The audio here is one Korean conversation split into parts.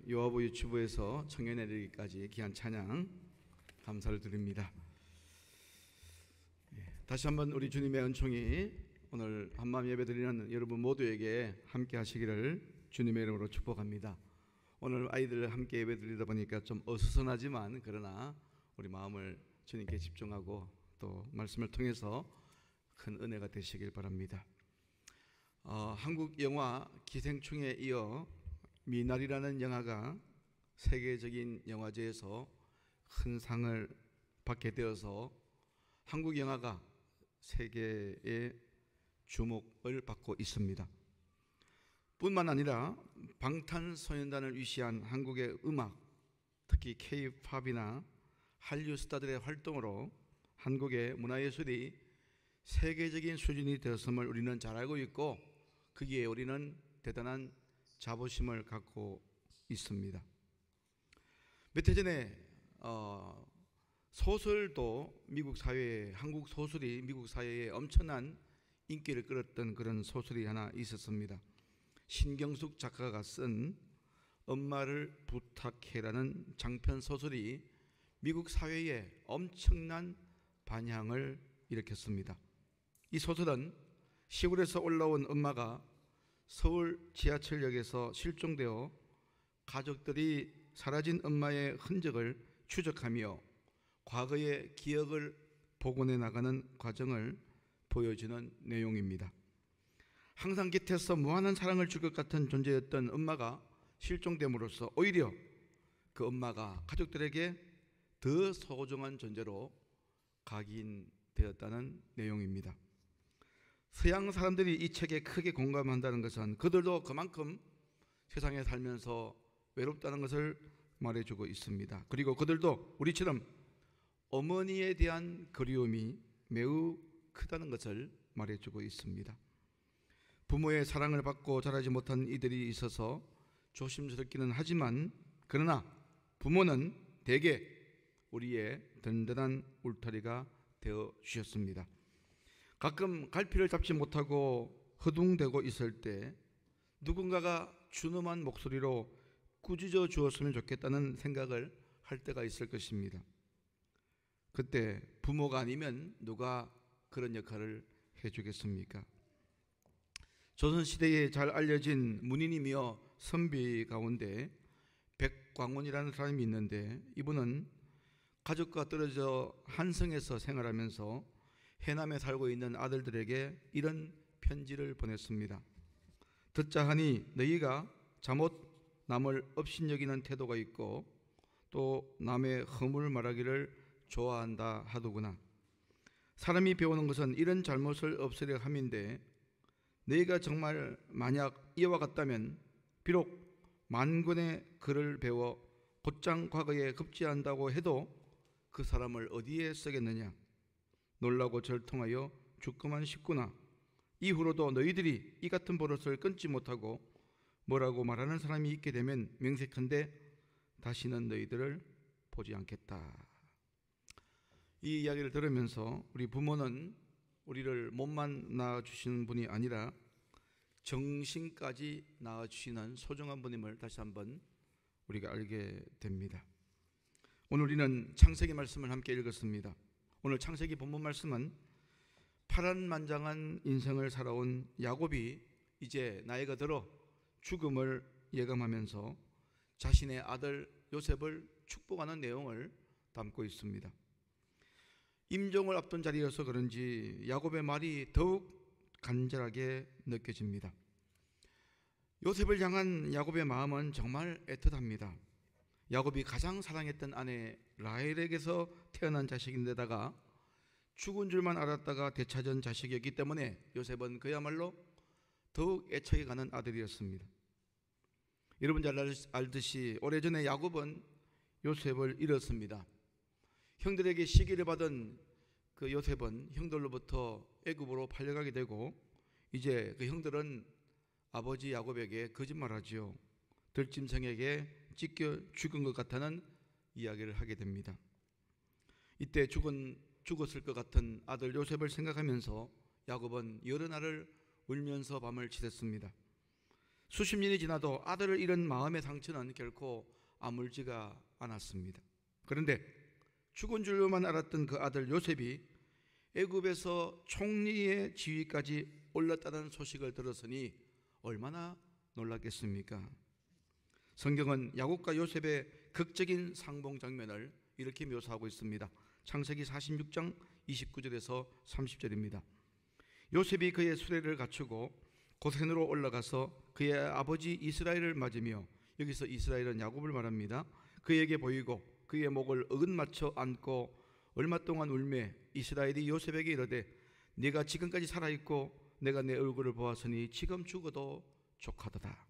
요하보 유튜브에서 청년에 이르기까지 귀한 찬양 감사를 드립니다. 다시 한번 우리 주님의 은총이 오늘 한마음 예배 드리는 여러분 모두에게 함께 하시기를 주님의 이름으로 축복합니다. 오늘 아이들 함께 예배 드리다 보니까 좀 어수선하지만 그러나 우리 마음을 주님께 집중하고 또 말씀을 통해서 큰 은혜가 되시길 바랍니다. 한국 영화 기생충에 이어 미나리라는 영화가 세계적인 영화제에서 큰 상을 받게 되어서 한국 영화가 세계의 주목을 받고 있습니다. 뿐만 아니라 방탄소년단을 위시한 한국의 음악, 특히 K-팝이나 한류 스타들의 활동으로 한국의 문화예술이 세계적인 수준이 되었음을 우리는 잘 알고 있고, 거기에 우리는 대단한 자부심을 갖고 있습니다. 몇 해 전에 소설도 미국 사회에, 한국 소설이 미국 사회에 엄청난 인기를 끌었던 그런 소설이 하나 있었습니다. 신경숙 작가가 쓴 엄마를 부탁해라는 장편 소설이 미국 사회에 엄청난 반향을 일으켰습니다. 이 소설은 시골에서 올라온 엄마가 서울 지하철역에서 실종되어 가족들이 사라진 엄마의 흔적을 추적하며 과거의 기억을 복원해 나가는 과정을 보여주는 내용입니다. 항상 곁에서 무한한 사랑을 줄 것 같은 존재였던 엄마가 실종됨으로써 오히려 그 엄마가 가족들에게 더 소중한 존재로 각인되었다는 내용입니다. 서양 사람들이 이 책에 크게 공감한다는 것은 그들도 그만큼 세상에 살면서 외롭다는 것을 말해주고 있습니다. 그리고 그들도 우리처럼 어머니에 대한 그리움이 매우 크다는 것을 말해주고 있습니다. 부모의 사랑을 받고 자라지 못한 이들이 있어서 조심스럽기는 하지만, 그러나 부모는 대개 우리의 든든한 울타리가 되어 주셨습니다. 가끔 갈피를 잡지 못하고 허둥대고 있을 때 누군가가 준엄한 목소리로 꾸짖어 주었으면 좋겠다는 생각을 할 때가 있을 것입니다. 그때 부모가 아니면 누가 그런 역할을 해주겠습니까? 조선시대에 잘 알려진 문인이며 선비 가운데 백광원이라는 사람이 있는데, 이분은 가족과 떨어져 한성에서 생활하면서 해남에 살고 있는 아들들에게 이런 편지를 보냈습니다. 듣자 하니 너희가 잘못 남을 업신여기는 태도가 있고 또 남의 허물 말하기를 좋아한다 하더구나. 사람이 배우는 것은 이런 잘못을 없애려 함인데, 너희가 정말 만약 이와 같다면 비록 만권의 글을 배워 곧장 과거에 급제한다고 해도 그 사람을 어디에 쓰겠느냐. 놀라고 절통하여 죽고만 싶구나. 이후로도 너희들이 이 같은 버릇을 끊지 못하고 뭐라고 말하는 사람이 있게 되면 명색한데 다시는 너희들을 보지 않겠다. 이 이야기를 들으면서 우리 부모는 우리를 몸만 낳아주시는 분이 아니라 정신까지 낳아주시는 소중한 분임을 다시 한번 우리가 알게 됩니다. 오늘 우리는 창세기 말씀을 함께 읽었습니다. 오늘 창세기 본문 말씀은 파란만장한 인생을 살아온 야곱이 이제 나이가 들어 죽음을 예감하면서 자신의 아들 요셉을 축복하는 내용을 담고 있습니다. 임종을 앞둔 자리여서 그런지 야곱의 말이 더욱 간절하게 느껴집니다. 요셉을 향한 야곱의 마음은 정말 애틋합니다. 야곱이 가장 사랑했던 아내 라헬에게서 태어난 자식인데다가 죽은 줄만 알았다가 되찾은 자식이었기 때문에 요셉은 그야말로 더욱 애착이 가는 아들이었습니다. 여러분 잘 알듯이 오래전에 야곱은 요셉을 잃었습니다. 형들에게 시기를 받은 그 요셉은 형들로부터 애굽으로 팔려가게 되고, 이제 그 형들은 아버지 야곱에게 거짓말하지요. 들짐승에게 찢겨 죽은 것 같다는 이야기를 하게 됩니다. 이때 죽었을 것 같은 아들 요셉을 생각하면서 야곱은 여러 날을 울면서 밤을 지샜습니다. 수십 년이 지나도 아들을 잃은 마음의 상처는 결코 아물지가 않았습니다. 그런데 죽은 줄만 알았던 그 아들 요셉이 애굽에서 총리의 지위까지 올랐다는 소식을 들었으니 얼마나 놀랐겠습니까? 성경은 야곱과 요셉의 극적인 상봉 장면을 이렇게 묘사하고 있습니다. 창세기 46장 29절에서 30절입니다. 요셉이 그의 수레를 갖추고 고센으로 올라가서 그의 아버지 이스라엘을 맞으며, 여기서 이스라엘은 야곱을 말합니다. 그에게 보이고 그의 목을 어긋맞춰 안고 얼마 동안 울매 이스라엘이 요셉에게 이르되 네가 지금까지 살아있고 내가 내 얼굴을 보았으니 지금 죽어도 족하도다.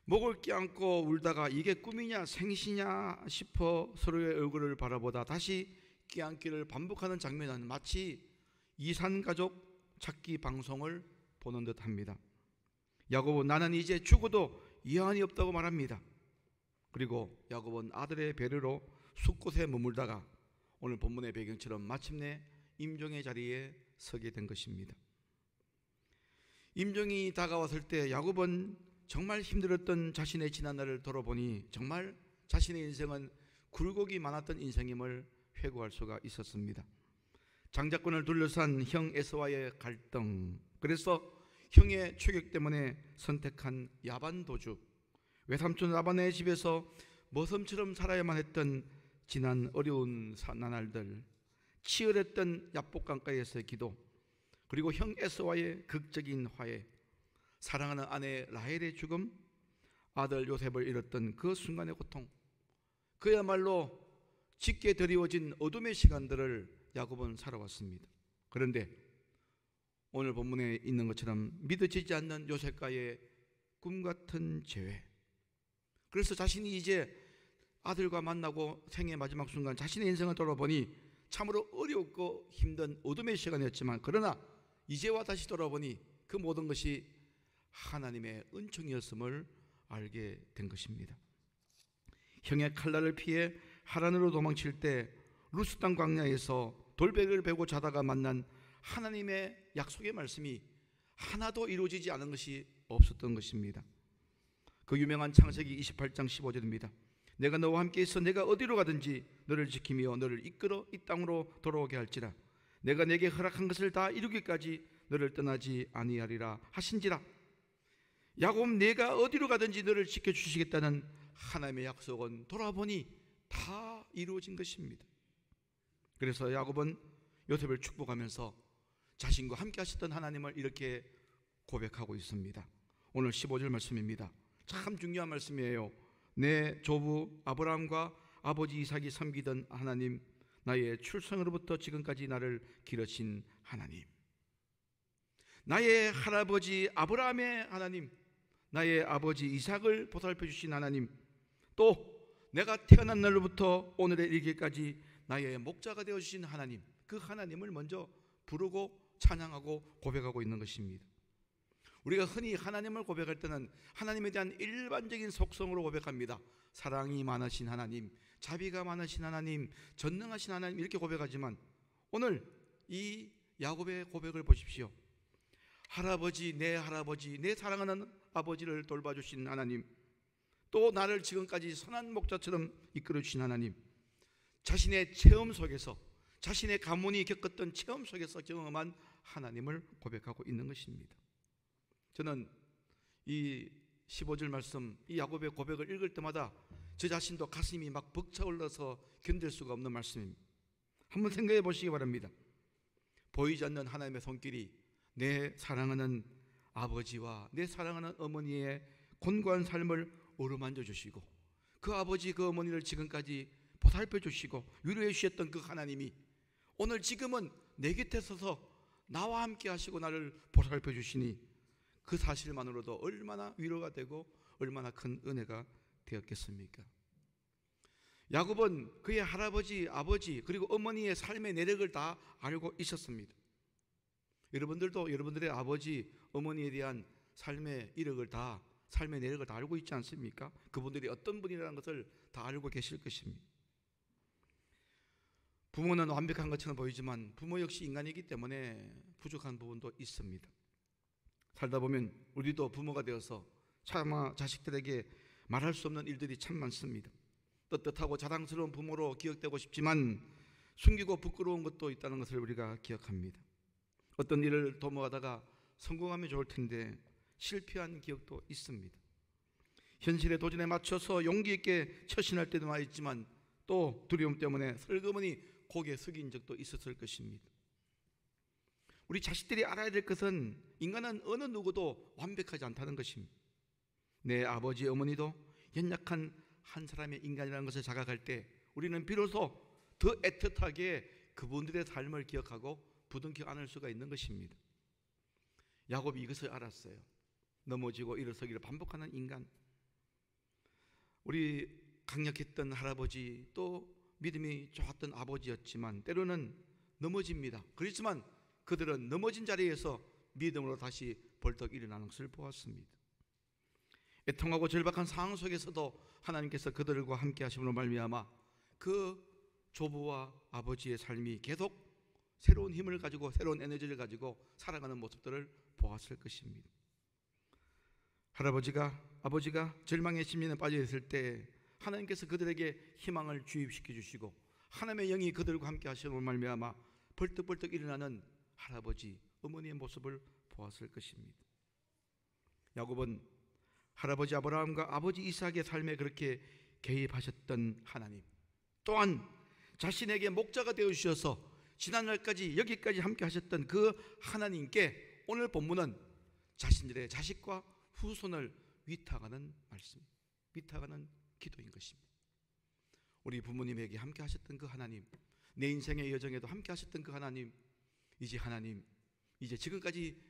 목을 껴안고 울다가 이게 꿈이냐 생시냐 싶어 서로의 얼굴을 바라보다 다시 껴안기를 반복하는 장면은 마치 이산가족 찾기 방송을 보는 듯합니다. 야곱은 나는 이제 죽어도 여한이 없다고 말합니다. 그리고 야곱은 아들의 배려로 숲곳에 머물다가 오늘 본문의 배경처럼 마침내 임종의 자리에 서게 된 것입니다. 임종이 다가왔을 때 야곱은 정말 힘들었던 자신의 지난날을 돌아보니 정말 자신의 인생은 굴곡이 많았던 인생임을 회고할 수가 있었습니다. 장자권을 둘러싼 형 에서와의 갈등, 그래서 형의 추격 때문에 선택한 야반 도주, 외삼촌 라반의 집에서 머슴처럼 살아야만 했던 지난 어려운 나날들, 치열했던 야복강가에서의 기도, 그리고 형 에서와의 극적인 화해, 사랑하는 아내 라헬의 죽음, 아들 요셉을 잃었던 그 순간의 고통, 그야말로 짙게 드리워진 어둠의 시간들을 야곱은 살아왔습니다. 그런데 오늘 본문에 있는 것처럼 믿어지지 않는 요셉과의 꿈같은 재회, 그래서 자신이 이제 아들과 만나고 생의 마지막 순간 자신의 인생을 돌아보니 참으로 어렵고 힘든 어둠의 시간이었지만, 그러나 이제와 다시 돌아보니 그 모든 것이 하나님의 은총이었음을 알게 된 것입니다. 형의 칼날을 피해 하란으로 도망칠 때 루스 땅 광야에서 돌베개를 베고 자다가 만난 하나님의 약속의 말씀이 하나도 이루어지지 않은 것이 없었던 것입니다. 그 유명한 창세기 28장 15절입니다. 내가 너와 함께 있어 내가 어디로 가든지 너를 지키며 너를 이끌어 이 땅으로 돌아오게 할지라. 내가 내게 허락한 것을 다 이루기까지 너를 떠나지 아니하리라 하신지라. 야곱, 내가 어디로 가든지 너를 지켜주시겠다는 하나님의 약속은 돌아보니 다 이루어진 것입니다. 그래서 야곱은 요셉을 축복하면서 자신과 함께 하셨던 하나님을 이렇게 고백하고 있습니다. 오늘 15절 말씀입니다. 참 중요한 말씀이에요. 내 조부 아브라함과 아버지 이삭이 섬기던 하나님, 나의 출생으로부터 지금까지 나를 기르신 하나님, 나의 할아버지 아브라함의 하나님, 나의 아버지 이삭을 보살펴 주신 하나님, 또 내가 태어난 날로부터 오늘의 일기까지 나의 목자가 되어주신 하나님, 그 하나님을 먼저 부르고 찬양하고 고백하고 있는 것입니다. 우리가 흔히 하나님을 고백할 때는 하나님에 대한 일반적인 속성으로 고백합니다. 사랑이 많으신 하나님, 자비가 많으신 하나님, 전능하신 하나님, 이렇게 고백하지만 오늘 이 야곱의 고백을 보십시오. 할아버지, 내 사랑하는 아버지를 돌봐주신 하나님, 또 나를 지금까지 선한 목자처럼 이끌어주신 하나님, 자신의 체험 속에서, 자신의 가문이 겪었던 체험 속에서 경험한 하나님을 고백하고 있는 것입니다. 저는 이 15절 말씀, 이 야곱의 고백을 읽을 때마다 저 자신도 가슴이 막 벅차올라서 견딜 수가 없는 말씀입니다. 한번 생각해 보시기 바랍니다. 보이지 않는 하나님의 손길이 내 사랑하는 아버지와 내 사랑하는 어머니의 곤고한 삶을 어루만져 주시고, 그 아버지 그 어머니를 지금까지 보살펴 주시고 위로해 주셨던 그 하나님이 오늘 지금은 내 곁에 서서 나와 함께 하시고 나를 보살펴 주시니 그 사실만으로도 얼마나 위로가 되고 얼마나 큰 은혜가 되었겠습니까? 야곱은 그의 할아버지, 아버지, 그리고 어머니의 삶의 내력을 다 알고 있었습니다. 여러분들도 여러분들의 아버지, 어머니에 대한 삶의 이력을 다, 삶의 내력을 다 알고 있지 않습니까? 그분들이 어떤 분이라는 것을 다 알고 계실 것입니다. 부모는 완벽한 것처럼 보이지만 부모 역시 인간이기 때문에 부족한 부분도 있습니다. 살다 보면 우리도 부모가 되어서 차마 자식들에게 말할 수 없는 일들이 참 많습니다. 떳떳하고 자랑스러운 부모로 기억되고 싶지만 숨기고 부끄러운 것도 있다는 것을 우리가 기억합니다. 어떤 일을 도모하다가 성공하면 좋을 텐데 실패한 기억도 있습니다. 현실의 도전에 맞춰서 용기 있게 처신할 때도 많이 있지만 또 두려움 때문에 슬그머니 고개 숙인 적도 있었을 것입니다. 우리 자식들이 알아야 될 것은 인간은 어느 누구도 완벽하지 않다는 것입니다. 내 아버지 어머니도 연약한 한 사람의 인간이라는 것을 자각할 때 우리는 비로소 더 애틋하게 그분들의 삶을 기억하고 부둥켜 안을 수가 있는 것입니다. 야곱이 이것을 알았어요. 넘어지고 일어서기를 반복하는 인간, 우리 강력했던 할아버지, 또 믿음이 좋았던 아버지였지만 때로는 넘어집니다. 그렇지만 그들은 넘어진 자리에서 믿음으로 다시 벌떡 일어나는 것을 보았습니다. 애통하고 절박한 상황 속에서도 하나님께서 그들과 함께 하심으로 말미암아 그 조부와 아버지의 삶이 계속 새로운 힘을 가지고 새로운 에너지를 가지고 살아가는 모습들을 보았을 것입니다. 아버지가 절망의 심리에 빠져 있을 때 하나님께서 그들에게 희망을 주입시켜 주시고 하나님의 영이 그들과 함께 하심으로 말미암아 벌떡벌떡 일어나는 할아버지, 어머니의 모습을 보았을 것입니다. 야곱은 할아버지 아브라함과 아버지 이삭의 삶에 그렇게 개입하셨던 하나님, 또한 자신에게 목자가 되어주셔서 지난날까지 여기까지 함께 하셨던 그 하나님께 오늘 본문은 자신들의 자식과 후손을 위탁하는 말씀, 위탁하는 기도인 것입니다. 우리 부모님에게 함께 하셨던 그 하나님, 내 인생의 여정에도 함께 하셨던 그 하나님, 이제 지금까지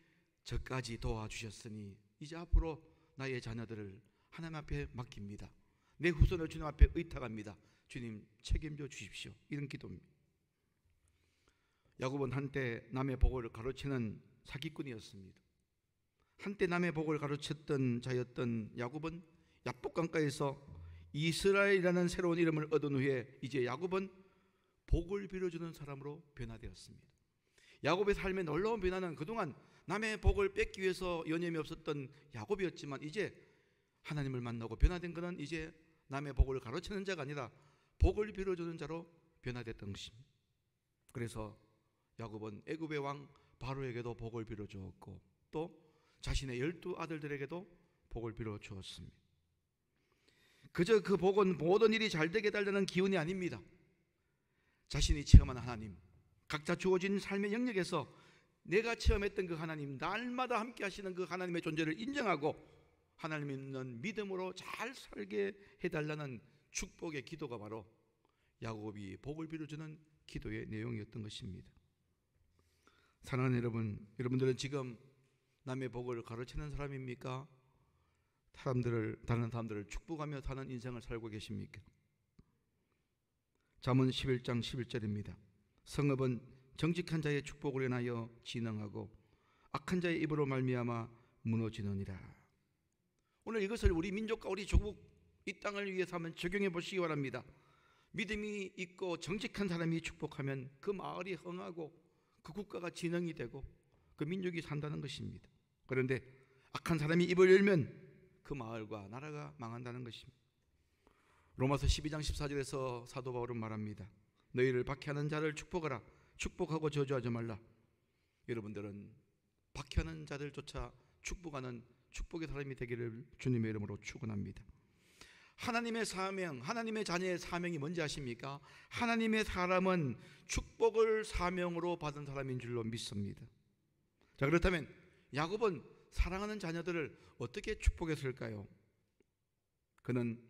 저까지 도와주셨으니 이제 앞으로 나의 자녀들을 하나님 앞에 맡깁니다. 내 후손을 주님 앞에 의탁합니다. 주님 책임져 주십시오. 이런 기도입니다. 야곱은 한때 남의 복을 가로채는 사기꾼이었습니다. 한때 남의 복을 가로챘던 자였던 야곱은 야복강가에서 이스라엘이라는 새로운 이름을 얻은 후에 이제 야곱은 복을 빌어주는 사람으로 변화되었습니다. 야곱의 삶의 놀라운 변화는 그동안 남의 복을 뺏기 위해서 여념이 없었던 야곱이었지만 이제 하나님을 만나고 변화된 그는 이제 남의 복을 가로채는 자가 아니라 복을 빌어주는 자로 변화됐던 것입니다. 그래서 야곱은 애굽의 왕 바로에게도 복을 빌어주었고 또 자신의 12 아들들에게도 복을 빌어주었습니다. 그저 그 복은 모든 일이 잘되게 달라는 기운이 아닙니다. 자신이 체험한 하나님, 각자 주어진 삶의 영역에서 내가 체험했던 그 하나님, 날마다 함께 하시는 그 하나님의 존재를 인정하고 하나님 있는 믿음으로 잘 살게 해달라는 축복의 기도가 바로 야곱이 복을 빌어주는 기도의 내용이었던 것입니다. 사랑하는 여러분, 여러분들은 지금 남의 복을 가로채는 사람입니까? 다른 사람들을 축복하며 사는 인생을 살고 계십니까? 잠언 11장 11절입니다. 성읍은 정직한 자의 축복을 인하여 진흥하고 악한 자의 입으로 말미암아 무너지느니라. 오늘 이것을 우리 민족과 우리 조국 이 땅을 위해서 한번 적용해 보시기 바랍니다. 믿음이 있고 정직한 사람이 축복하면 그 마을이 흥하고 그 국가가 진흥이 되고 그 민족이 산다는 것입니다. 그런데 악한 사람이 입을 열면 그 마을과 나라가 망한다는 것입니다. 로마서 12장 14절에서 사도 바울은 말합니다. 너희를 박해하는 자를 축복하라. 축복하고 저주하지 말라. 여러분들은 박해하는 자들조차 축복하는 축복의 사람이 되기를 주님의 이름으로 축원합니다. 하나님의 사명, 하나님의 자녀의 사명이 뭔지 아십니까? 하나님의 사람은 축복을 사명으로 받은 사람인 줄로 믿습니다. 자, 그렇다면 야곱은 사랑하는 자녀들을 어떻게 축복했을까요? 그는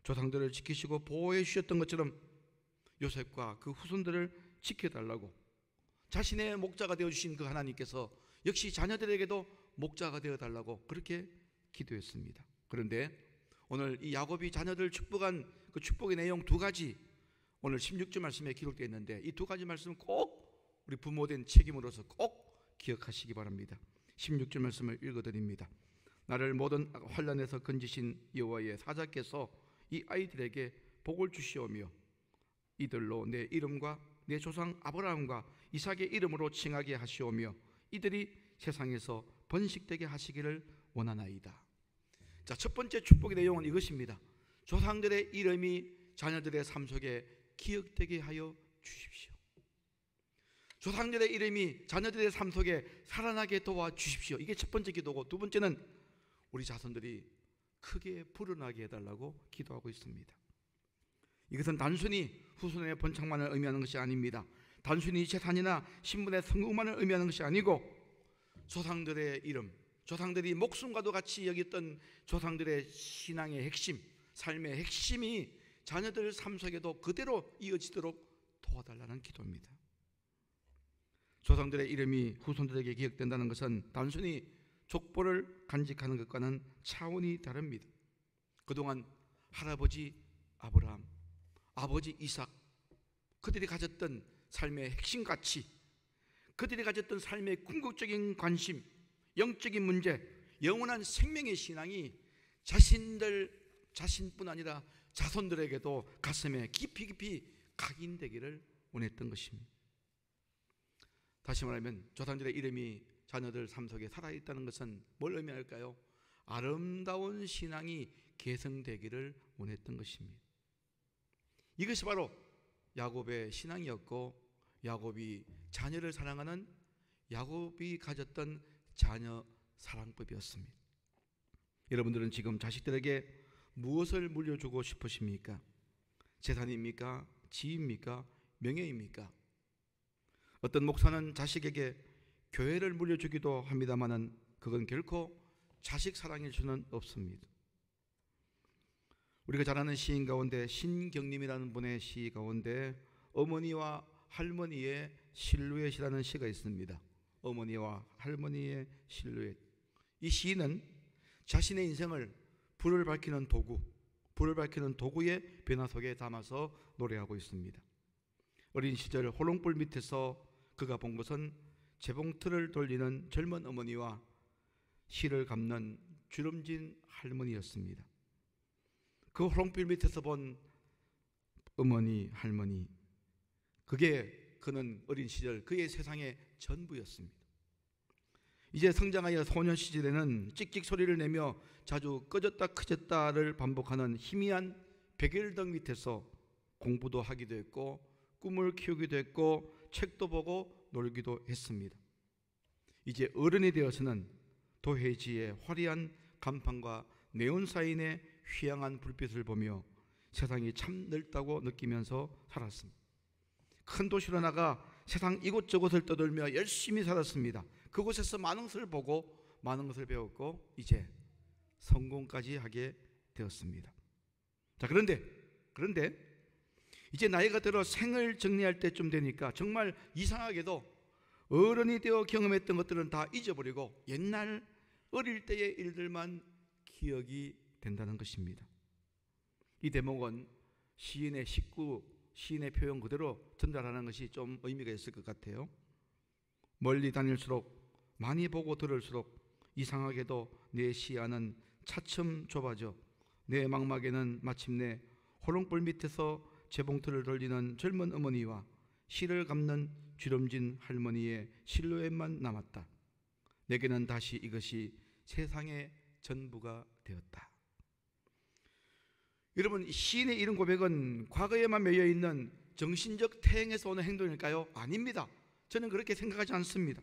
조상들을 지키시고 보호해 주셨던 것처럼 요셉과 그 후손들을 지켜달라고 자신의 목자가 되어주신 그 하나님께서 역시 자녀들에게도 목자가 되어달라고 그렇게 기도했습니다. 그런데 오늘 이 야곱이 자녀들을 축복한 그 축복의 내용 두 가지, 오늘 16절 말씀에 기록되어 있는데 이 두 가지 말씀은 꼭 우리 부모된 책임으로서 꼭 기억하시기 바랍니다. 16절 말씀을 읽어드립니다. 나를 모든 환난에서 건지신 여호와의 사자께서 이 아이들에게 복을 주시오며 이들로 내 이름과 내 조상 아브라함과 이삭의 이름으로 칭하게 하시오며 이들이 세상에서 번식되게 하시기를 원하나이다. 자, 첫 번째 축복의 내용은 이것입니다. 조상들의 이름이 자녀들의 삶 속에 기억되게 하여 주십시오. 조상들의 이름이 자녀들의 삶 속에 살아나게 도와주십시오. 이게 첫 번째 기도고, 두 번째는 우리 자손들이 크게 불어나게 해달라고 기도하고 있습니다. 이것은 단순히 후손의 번창만을 의미하는 것이 아닙니다. 단순히 재산이나 신분의 성공만을 의미하는 것이 아니고, 조상들의 이름, 조상들이 목숨과도 같이 여겼던 조상들의 신앙의 핵심, 삶의 핵심이 자녀들 삶 속에도 그대로 이어지도록 도와달라는 기도입니다. 조상들의 이름이 후손들에게 기억된다는 것은 단순히 족보를 간직하는 것과는 차원이 다릅니다. 그동안 할아버지 아브라함, 아버지 이삭, 그들이 가졌던 삶의 핵심 가치, 그들이 가졌던 삶의 궁극적인 관심, 영적인 문제, 영원한 생명의 신앙이 자신뿐 아니라 자손들에게도 가슴에 깊이 깊이 각인되기를 원했던 것입니다. 다시 말하면 조상들의 이름이 자녀들 삶 속에 살아있다는 것은 뭘 의미할까요? 아름다운 신앙이 계승되기를 원했던 것입니다. 이것이 바로 야곱의 신앙이었고, 야곱이 자녀를 사랑하는 야곱이 가졌던 자녀 사랑법이었습니다. 여러분들은 지금 자식들에게 무엇을 물려주고 싶으십니까? 재산입니까? 지위입니까? 명예입니까? 어떤 목사는 자식에게 교회를 물려주기도 합니다마는 그건 결코 자식 사랑일 수는 없습니다. 우리가 잘 아는 시인 가운데 신경림이라는 분의 시 가운데 어머니와 할머니의 실루엣이라는 시가 있습니다. 어머니와 할머니의 실루엣. 이 시인은 자신의 인생을 불을 밝히는 도구의 변화 속에 담아서 노래하고 있습니다. 어린 시절 호롱불 밑에서 그가 본 것은 재봉틀을 돌리는 젊은 어머니와 실을 감는 주름진 할머니였습니다. 그 호롱불 밑에서 본 어머니, 할머니, 그는 어린 시절 그의 세상의 전부였습니다. 이제 성장하여 소년 시절에는 찍찍 소리를 내며 자주 꺼졌다 커졌다를 반복하는 희미한 백열등 밑에서 공부도 하기도 했고, 꿈을 키우기도 했고, 책도 보고 놀기도 했습니다. 이제 어른이 되어서는 도해지의 화려한 간판과 네온사인의 휘황한 불빛을 보며 세상이 참 넓다고 느끼면서 살았습니다. 큰 도시로 나가 세상 이곳저곳을 떠돌며 열심히 살았습니다. 그곳에서 많은 것을 보고 많은 것을 배웠고, 이제 성공까지 하게 되었습니다. 자, 그런데 이제 나이가 들어 생을 정리할 때쯤 되니까 정말 이상하게도 어른이 되어 경험했던 것들은 다 잊어버리고 옛날 어릴 때의 일들만 기억이 된다는 것입니다. 이 대목은 시인의 표현 그대로 전달하는 것이 좀 의미가 있을 것 같아요. 멀리 다닐수록, 많이 보고 들을수록 이상하게도 내 시야는 차츰 좁아져 내 망막에는 마침내 호롱불 밑에서 재봉틀을 돌리는 젊은 어머니와 실을 감는 주름진 할머니의 실루엣만 남았다. 내게는 다시 이것이 세상의 전부가 되었다. 여러분, 시인의 이런 고백은 과거에만 매여있는 정신적 퇴행에서 오는 행동일까요? 아닙니다. 저는 그렇게 생각하지 않습니다.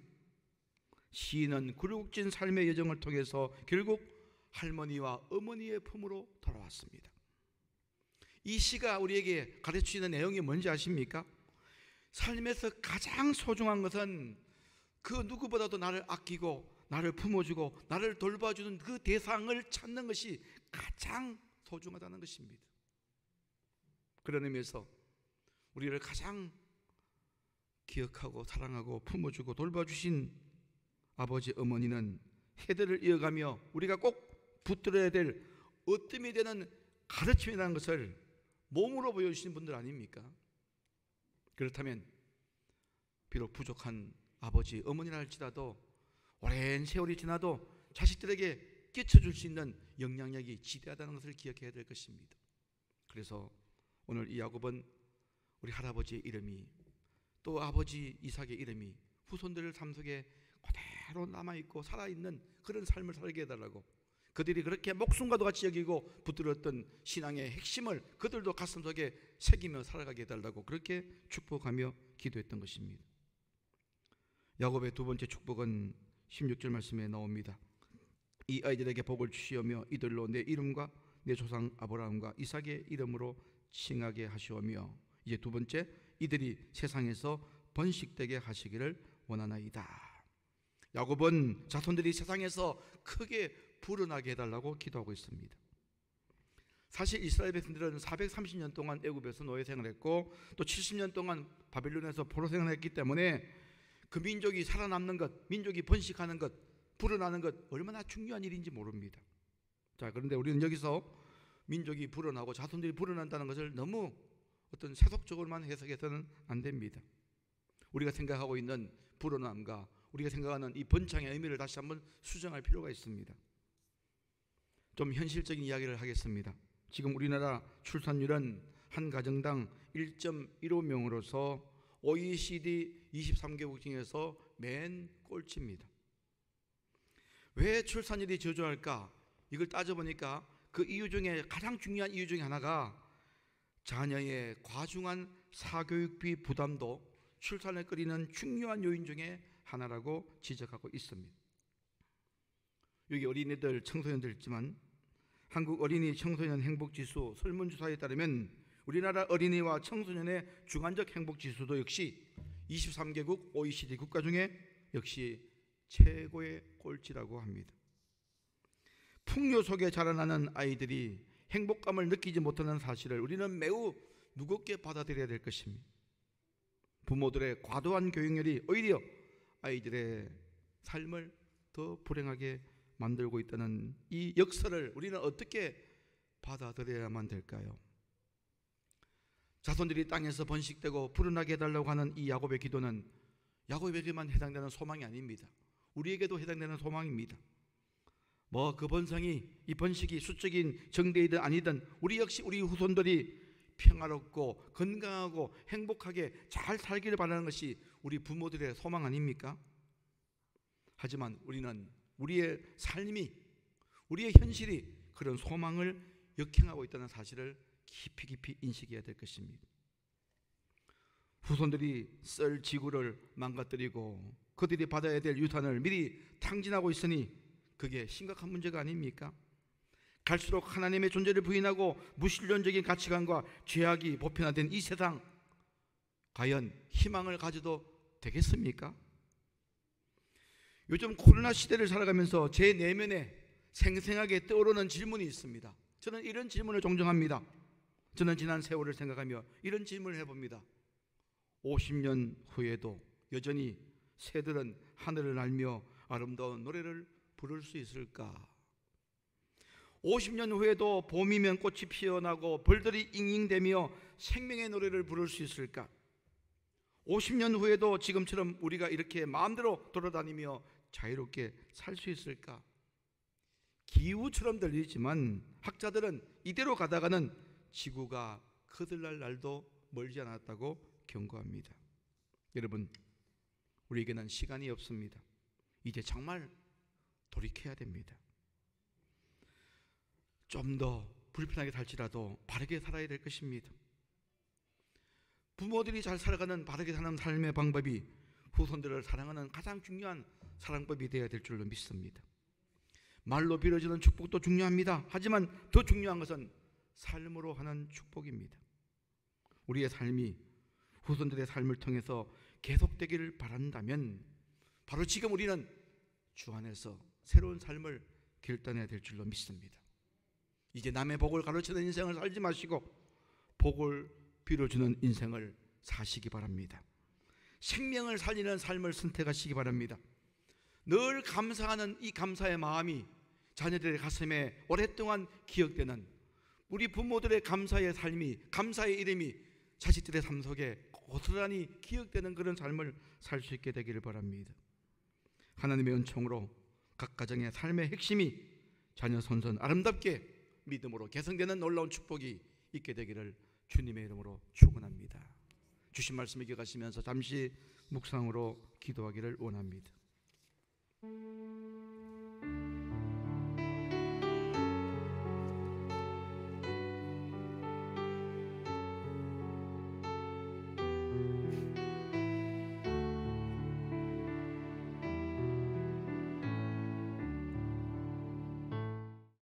시인은 굴곡진 삶의 여정을 통해서 결국 할머니와 어머니의 품으로 돌아왔습니다. 이 시가 우리에게 가르치는 내용이 뭔지 아십니까? 삶에서 가장 소중한 것은 그 누구보다도 나를 아끼고 나를 품어주고 나를 돌봐주는 그 대상을 찾는 것이 가장 소중하다는 것입니다. 그런 의미에서 우리를 가장 기억하고 사랑하고 품어주고 돌봐주신 아버지 어머니는 세대를 이어가며 우리가 꼭 붙들어야 될 으뜸이 되는 가르침이라는 것을 몸으로 보여주시는 분들 아닙니까? 그렇다면 비록 부족한 아버지 어머니라 할지라도 오랜 세월이 지나도 자식들에게 끼쳐줄 수 있는 영향력이 지대하다는 것을 기억해야 될 것입니다. 그래서 오늘 이 야곱은 우리 할아버지의 이름이, 또 아버지 이삭의 이름이 후손들의 삶 속에 그대로 남아있고 살아있는 그런 삶을 살게 해달라고, 그들이 그렇게 목숨과도 같이 여기고 붙들었던 신앙의 핵심을 그들도 가슴속에 새기며 살아가게 해달라고 그렇게 축복하며 기도했던 것입니다. 야곱의 두 번째 축복은 16절 말씀에 나옵니다. 이 아이들에게 복을 주시오며 이들로 내 이름과 내 조상 아브라함과 이삭의 이름으로 칭하게 하시오며, 이제 두 번째, 이들이 세상에서 번식되게 하시기를 원하나이다. 야곱은 자손들이 세상에서 크게 불어나게 해달라고 기도하고 있습니다. 사실 이스라엘 백성들은 430년 동안 애굽에서 노예 생활했고 또 70년 동안 바벨론에서 포로 생활했기 때문에 그 민족이 살아남는 것, 민족이 번식하는 것, 불어나는 것 얼마나 중요한 일인지 모릅니다. 자, 그런데 우리는 여기서 민족이 불어나고 자손들이 불어난다는 것을 너무 어떤 세속적으로만 해석해서는 안 됩니다. 우리가 생각하고 있는 불어남과 우리가 생각하는 이 번창의 의미를 다시 한번 수정할 필요가 있습니다. 좀 현실적인 이야기를 하겠습니다. 지금 우리나라 출산율은 한 가정당 1.15명으로서 OECD 23개국 중에서 맨 꼴찌입니다. 왜 출산율이 저조할까? 이걸 따져보니까 그 이유 중에 가장 중요한 이유 중에 하나가 자녀의 과중한 사교육비 부담도 출산을 끌이는 중요한 요인 중에 하나라고 지적하고 있습니다. 여기 어린이들, 청소년들 있지만 한국 어린이 청소년 행복지수 설문조사에 따르면 우리나라 어린이와 청소년의 주관적 행복지수도 역시 23개국 OECD 국가 중에 역시 최고의 꼴찌라고 합니다. 풍요 속에 자라나는 아이들이 행복감을 느끼지 못하는 사실을 우리는 매우 무겁게 받아들여야 될 것입니다. 부모들의 과도한 교육열이 오히려 아이들의 삶을 더 불행하게 만들고 있다는 이 역사를 우리는 어떻게 받아들여야만 될까요? 자손들이 땅에서 번식되고 불어나게 해달라고 하는 이 야곱의 기도는 야곱에게만 해당되는 소망이 아닙니다. 우리에게도 해당되는 소망입니다. 그 번성이, 이 번식이 수적인 정대이든 아니든 우리 역시 우리 후손들이 평화롭고 건강하고 행복하게 잘 살기를 바라는 것이 우리 부모들의 소망 아닙니까? 하지만 우리는 우리의 삶이, 우리의 현실이 그런 소망을 역행하고 있다는 사실을 깊이 인식해야 될 것입니다. 후손들이 썰 지구를 망가뜨리고 그들이 받아야 될 유산을 미리 탕진하고 있으니 그게 심각한 문제가 아닙니까? 갈수록 하나님의 존재를 부인하고 무신론적인 가치관과 죄악이 보편화된 이 세상, 과연 희망을 가져도 되겠습니까? 요즘 코로나 시대를 살아가면서 제 내면에 생생하게 떠오르는 질문이 있습니다. 저는 이런 질문을 종종 합니다. 저는 지난 세월을 생각하며 이런 질문을 해봅니다. 50년 후에도 여전히 새들은 하늘을 날며 아름다운 노래를 부를 수 있을까? 50년 후에도 봄이면 꽃이 피어나고 벌들이 잉잉대며 생명의 노래를 부를 수 있을까? 50년 후에도 지금처럼 우리가 이렇게 마음대로 돌아다니며 자유롭게 살 수 있을까? 기우처럼 들리지만 학자들은 이대로 가다가는 지구가 거들날 날도 멀지 않았다고 경고합니다. 여러분, 우리에게는 시간이 없습니다. 이제 정말 돌이켜야 됩니다. 좀 더 불편하게 살지라도 바르게 살아야 될 것입니다. 부모들이 잘 살아가는 바르게 사는 삶의 방법이 후손들을 사랑하는 가장 중요한 사랑법이 되어야 될 줄로 믿습니다. 말로 빌어주는 축복도 중요합니다. 하지만 더 중요한 것은 삶으로 하는 축복입니다. 우리의 삶이 후손들의 삶을 통해서 계속되기를 바란다면 바로 지금 우리는 주 안에서 새로운 삶을 결단해야 될 줄로 믿습니다. 이제 남의 복을 가로채는 인생을 살지 마시고 복을 빌어주는 인생을 사시기 바랍니다. 생명을 살리는 삶을 선택하시기 바랍니다. 늘 감사하는 이 감사의 마음이 자녀들의 가슴에 오랫동안 기억되는, 우리 부모들의 감사의 삶이, 감사의 이름이 자식들의 삶 속에 고스란히 기억되는 그런 삶을 살 수 있게 되기를 바랍니다. 하나님의 은총으로 각 가정의 삶의 핵심이 자녀 손손 아름답게 믿음으로 개성되는 놀라운 축복이 있게 되기를 주님의 이름으로 축원합니다. 주신 말씀을 기억하시면서 잠시 묵상으로 기도하기를 원합니다.